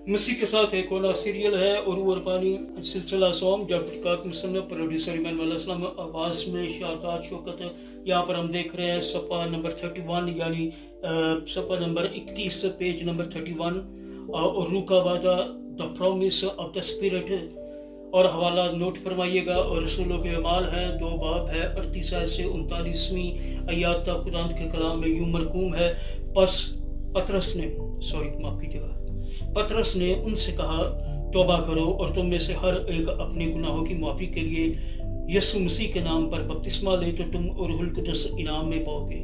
मसीह के साथ एक होना सीरियल है उर्वर पानी सिलसिला सोम जब मुसन्नफ प्रोड्यूसर इमानुअल अस्लम आवाज़ में शाहताज शौकत। यहाँ पर हम देख रहे हैं सफ़ा नंबर 31 यानी सफ़ा नंबर 31 पेज नंबर 31 और रूका वादा the promise of the spirit और हवाला नोट फरमाइएगा। और रसूलों के अमाल हैं 2 बाब है 38 से 39वीं आयत तक खुदा के कलाम में यूं मरकूम है। पतरस ने उनसे कहा तौबा करो और तुम में से हर एक अपने गुनाहों की माफ़ी के लिए यीशु मसीह के नाम पर बपतिस्मा ले तो तुम और रूहुल कुद्दुस इनाम में पाओगे,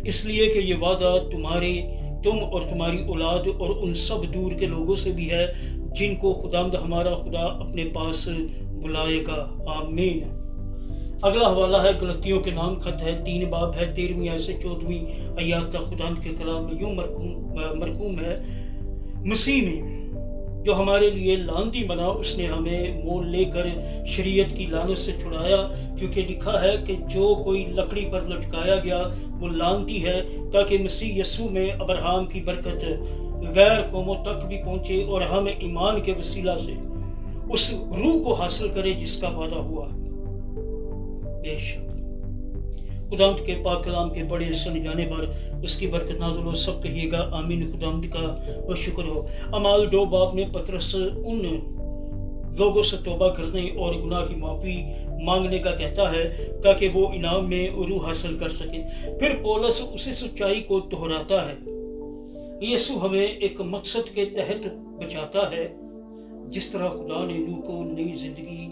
इसलिए कि ये वादा तुम और तुम्हारी औलाद और उन सब दूर के लोगों से भी है जिनको खुदावंद हमारा खुदा अपने पास बुलाएगा। आमीन। अगला हवाला है गलतियों के नाम खत है 3 बाब है 13वीं से 14वीं आयत तक खुदावंद के कलाम में यूं मरकूम है। मसीह में जो हमारे लिए लानती बना उसने हमें मोल लेकर शरीयत की लानत से छुड़ाया, क्योंकि लिखा है कि जो कोई लकड़ी पर लटकाया गया वो लानती है, ताकि मसीह यीशु में अब्राहम की बरकत गैर कौमों तक भी पहुंचे और हम ईमान के वसीला से उस रूह को हासिल करें जिसका वादा हुआ। बेशक खुदावंद के पाक कलाम के बड़े सुन जाने पर उसकी बरकत नाज़िल हो, सब कहिएगा आमीन। खुदावंद का वो शुक्र हो। अमाल 2 बाब में पतरस उन लोगों से तौबा करने और गुनाह की माफ़ी मांगने का कहता है ताकि वो इनाम में रूह हासिल कर सके। फिर पौलुस उसी सच्चाई को दोहराता है। यीशु हमें एक मकसद के तहत बचाता है। जिस तरह खुदा ने नूह को नई जिंदगी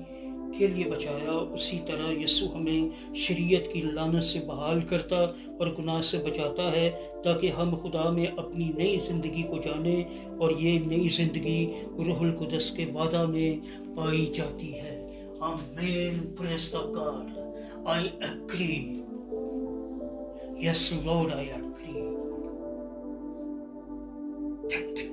के लिए बचाया, उसी तरह यीशु हमें शरीयत की लानत से बहाल करता और गुनाह से बचाता है, ताकि हम खुदा में अपनी नई ज़िंदगी को जानें और ये नई ज़िंदगी रूहुल कुद्दुस के वादा में पाई जाती है। आमीन। Praise the God. I agree. Yes Lord, I agree. Thank you.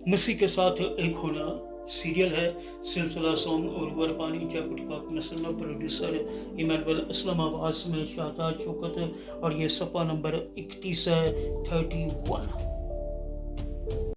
मसीह के साथ एक होना सीरियल है सिलसिला सोम और वरपानी मुसन्नफ प्रोड्यूसर इमानुअल अस्लम आवाज़ में शाहताज शौकत और ये सफ़ा नंबर 31 है 31।